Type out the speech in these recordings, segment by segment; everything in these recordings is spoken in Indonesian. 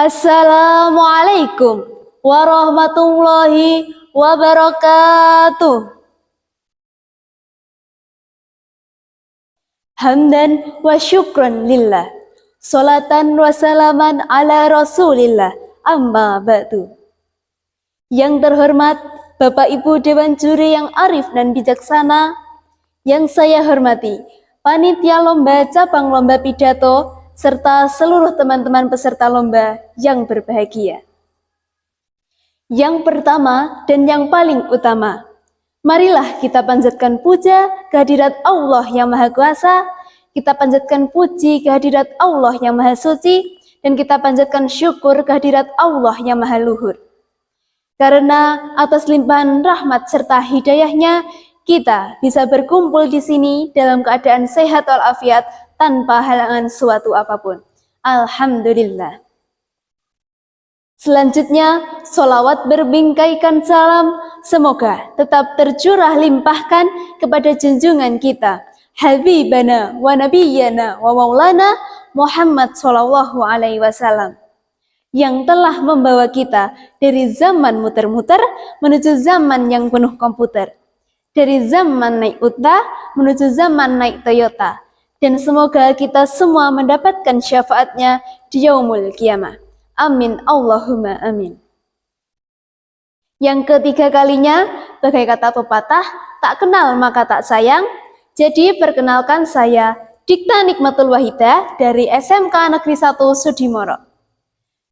Assalamualaikum warahmatullahi wabarakatuh. Hamdan wa syukran lillah. Salatan wa salaman ala rasulillah. Amma ba'du. Yang terhormat Bapak Ibu Dewan Juri yang arif dan bijaksana, yang saya hormati Panitia Lomba Cabang Lomba Pidato, serta seluruh teman-teman peserta lomba yang berbahagia. Yang pertama dan yang paling utama, marilah kita panjatkan puja kehadirat Allah yang Maha Kuasa, kita panjatkan puji kehadirat Allah yang Maha Suci, dan kita panjatkan syukur kehadirat Allah yang Maha Luhur. Karena atas limpahan rahmat serta hidayahnya, kita bisa berkumpul di sini dalam keadaan sehat walafiat tanpa halangan suatu apapun. Alhamdulillah. Selanjutnya, sholawat berbingkaikan salam semoga tetap tercurah limpahkan kepada junjungan kita, Habibana wa Nabiyyana wa Maulana Muhammad sallallahu alaihi wasallam, yang telah membawa kita dari zaman muter-muter menuju zaman yang penuh komputer, dari zaman naik unta menuju zaman naik Toyota, dan semoga kita semua mendapatkan syafaatnya di yaumul qiyamah. Amin Allahumma amin. Yang ketiga kalinya, bagai kata pepatah, tak kenal maka tak sayang. Jadi perkenalkan saya Dikta Nikmatul Wahidah dari SMK Negeri 1 Sudimoro.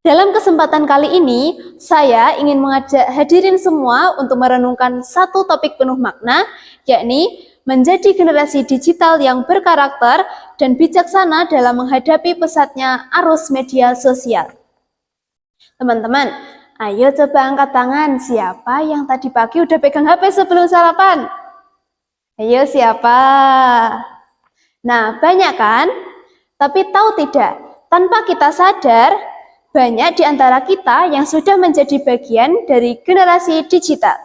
Dalam kesempatan kali ini, saya ingin mengajak hadirin semua untuk merenungkan satu topik penuh makna, yakni menjadi generasi digital yang berkarakter dan bijaksana dalam menghadapi pesatnya arus media sosial. Teman-teman, ayo coba angkat tangan siapa yang tadi pagi udah pegang HP sebelum sarapan? Ayo siapa? Nah, banyak kan? Tapi tahu tidak, tanpa kita sadar, banyak di antara kita yang sudah menjadi bagian dari generasi digital.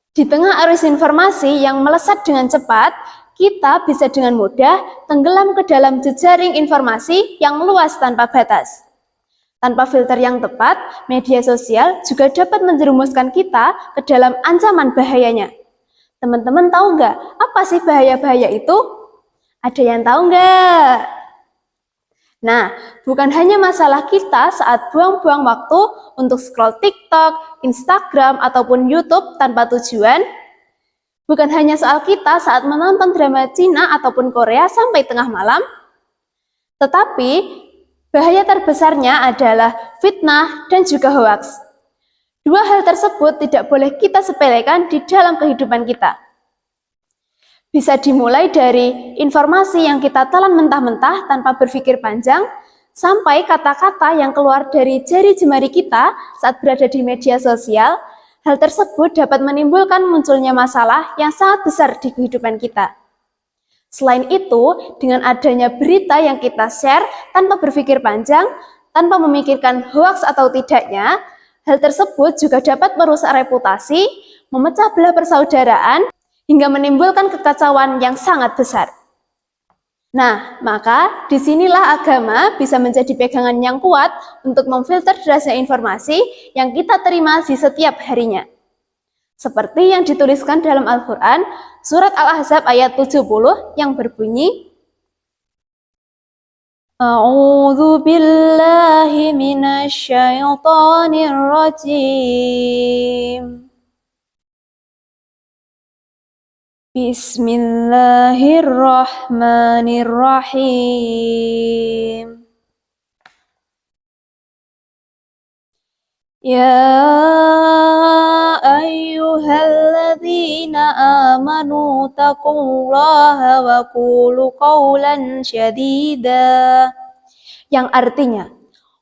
Di tengah arus informasi yang melesat dengan cepat, kita bisa dengan mudah tenggelam ke dalam jejaring informasi yang luas tanpa batas. Tanpa filter yang tepat, media sosial juga dapat menjerumuskan kita ke dalam ancaman bahayanya. Teman-teman tahu nggak apa sih bahaya-bahaya itu? Ada yang tahu nggak? Nah, bukan hanya masalah kita saat buang-buang waktu untuk scroll TikTok, Instagram, ataupun YouTube tanpa tujuan. Bukan hanya soal kita saat menonton drama Cina ataupun Korea sampai tengah malam. Tetapi, bahaya terbesarnya adalah fitnah dan juga hoaks. Dua hal tersebut tidak boleh kita sepelekan di dalam kehidupan kita. Bisa dimulai dari informasi yang kita telan mentah-mentah tanpa berpikir panjang, sampai kata-kata yang keluar dari jari jemari kita saat berada di media sosial. Hal tersebut dapat menimbulkan munculnya masalah yang sangat besar di kehidupan kita. Selain itu, dengan adanya berita yang kita share tanpa berpikir panjang, tanpa memikirkan hoaks atau tidaknya, hal tersebut juga dapat merusak reputasi, memecah belah persaudaraan, hingga menimbulkan kekacauan yang sangat besar. Nah, maka disinilah agama bisa menjadi pegangan yang kuat untuk memfilter derasnya informasi yang kita terima di setiap harinya. Seperti yang dituliskan dalam Al-Quran, surat Al-Ahzab ayat 70 yang berbunyi, A'udzu billahi minasyaitonir rajim. Bismillahirrahmanirrahim. Ya ayyuhalladzina amanu taqullaha wa qulu qawlan syadida. Yang artinya,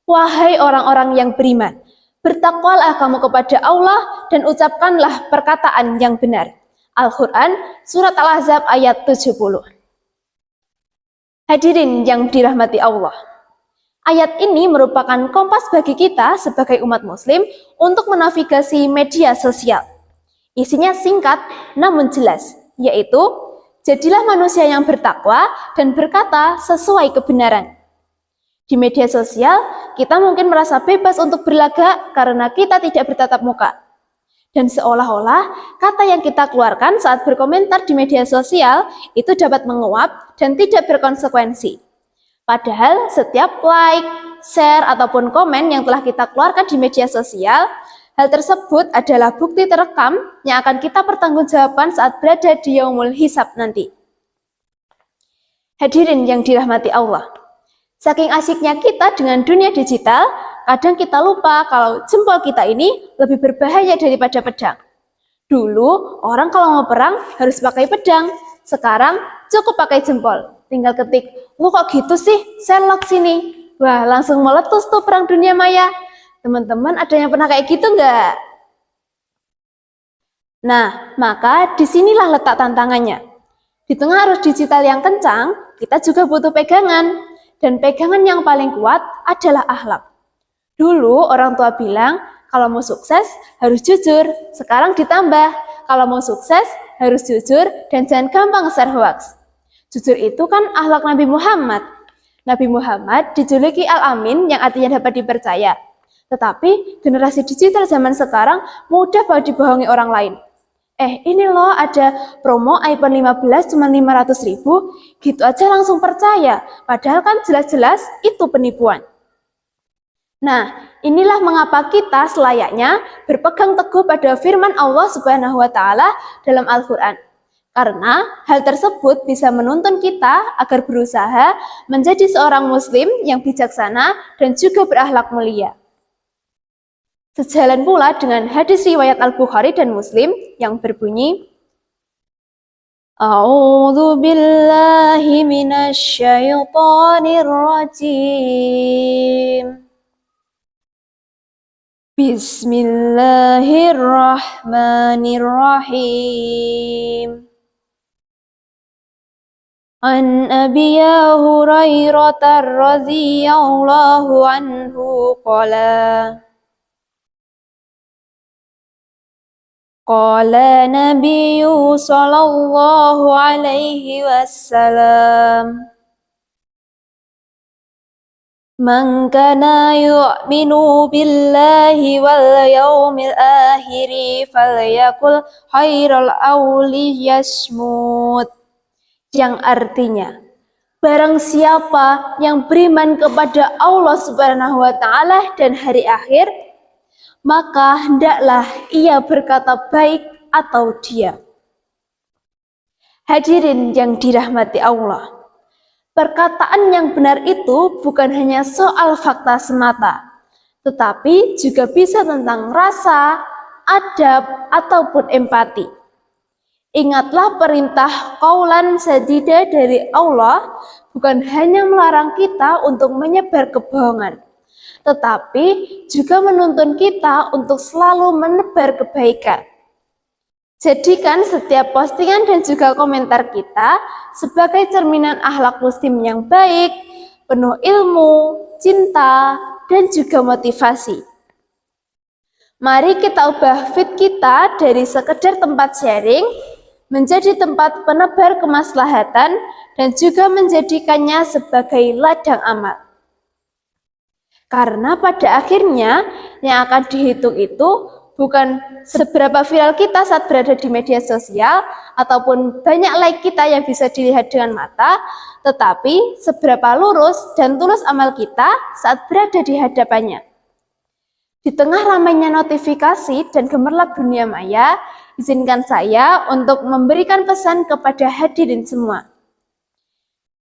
wahai orang-orang yang beriman, bertakwalah kamu kepada Allah dan ucapkanlah perkataan yang benar. Al-Quran, surat Al-Ahzab ayat 70. Hadirin yang dirahmati Allah, ayat ini merupakan kompas bagi kita sebagai umat muslim untuk menavigasi media sosial. Isinya singkat namun jelas, yaitu, jadilah manusia yang bertakwa dan berkata sesuai kebenaran. Di media sosial, kita mungkin merasa bebas untuk berlagak karena kita tidak bertatap muka. Dan seolah-olah kata yang kita keluarkan saat berkomentar di media sosial itu dapat menguap dan tidak berkonsekuensi. Padahal setiap like, share, ataupun komen yang telah kita keluarkan di media sosial, hal tersebut adalah bukti terekam yang akan kita pertanggungjawabkan saat berada di yaumul hisab nanti. Hadirin yang dirahmati Allah. Saking asyiknya kita dengan dunia digital, kadang kita lupa kalau jempol kita ini lebih berbahaya daripada pedang. Dulu, orang kalau mau perang harus pakai pedang. Sekarang, cukup pakai jempol. Tinggal ketik, "Lu kok gitu sih? Sherlock sini." Wah, langsung meletus tuh perang dunia maya. Teman-teman, ada yang pernah kayak gitu nggak? Nah, maka disinilah letak tantangannya. Di tengah arus digital yang kencang, kita juga butuh pegangan. Dan pegangan yang paling kuat adalah akhlak. Dulu orang tua bilang, kalau mau sukses harus jujur. Sekarang ditambah, kalau mau sukses harus jujur dan jangan gampang share hoax. Jujur itu kan akhlak Nabi Muhammad. Nabi Muhammad dijuluki Al-Amin yang artinya dapat dipercaya. Tetapi generasi digital zaman sekarang mudah banget dibohongi orang lain. Ini loh ada promo iPhone 15 cuma 500.000, gitu aja langsung percaya. Padahal kan jelas-jelas itu penipuan. Nah, inilah mengapa kita selayaknya berpegang teguh pada firman Allah Subhanahu wa Ta'ala dalam Al-Quran. Karena hal tersebut bisa menuntun kita agar berusaha menjadi seorang muslim yang bijaksana dan juga berakhlak mulia. Sejalan pula dengan hadis riwayat Al-Bukhari dan Muslim yang berbunyi, A'udzu billahi minasy syaithanir rajim. Bismillahirrahmanirrahim. An Abi Hurairah radhiyallahu anhu qala Qala Nabi sallallahu alaihi wasallam Man kana yu'minu billahi wal yawmil akhir falyakul khairal aw liyasmut, yang artinya barang siapa yang beriman kepada Allah Subhanahu wa Ta'ala dan hari akhir, maka hendaklah ia berkata baik atau diam. Hadirin yang dirahmati Allah, perkataan yang benar itu bukan hanya soal fakta semata, tetapi juga bisa tentang rasa, adab, ataupun empati. Ingatlah perintah qaulan sadida dari Allah bukan hanya melarang kita untuk menyebar kebohongan, tetapi juga menuntun kita untuk selalu menebar kebaikan. Jadikan setiap postingan dan juga komentar kita sebagai cerminan akhlak muslim yang baik, penuh ilmu, cinta, dan juga motivasi. Mari kita ubah feed kita dari sekedar tempat sharing menjadi tempat penebar kemaslahatan dan juga menjadikannya sebagai ladang amal. Karena pada akhirnya yang akan dihitung itu bukan seberapa viral kita saat berada di media sosial ataupun banyak like kita yang bisa dilihat dengan mata, tetapi seberapa lurus dan tulus amal kita saat berada di hadapannya. Di tengah ramainya notifikasi dan gemerlap dunia maya, izinkan saya untuk memberikan pesan kepada hadirin semua.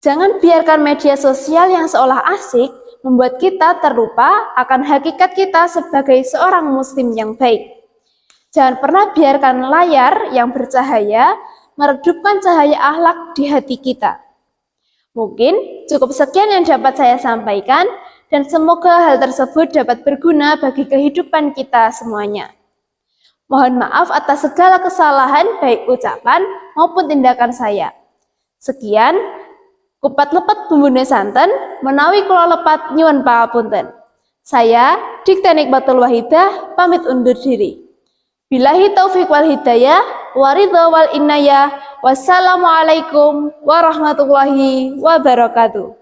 Jangan biarkan media sosial yang seolah asik membuat kita terlupa akan hakikat kita sebagai seorang muslim yang baik. Jangan pernah biarkan layar yang bercahaya meredupkan cahaya akhlak di hati kita. Mungkin cukup sekian yang dapat saya sampaikan, dan semoga hal tersebut dapat berguna bagi kehidupan kita semuanya. Mohon maaf atas segala kesalahan baik ucapan maupun tindakan saya. Sekian, kupat lepat bumbune santen, menawi kula lepat nyuwun pangapunten. Saya, Dikta Nikmatul Wahidah, pamit undur diri. Billahi taufiq wal hidayah, waridha wal inayah, wassalamualaikum warahmatullahi wabarakatuh.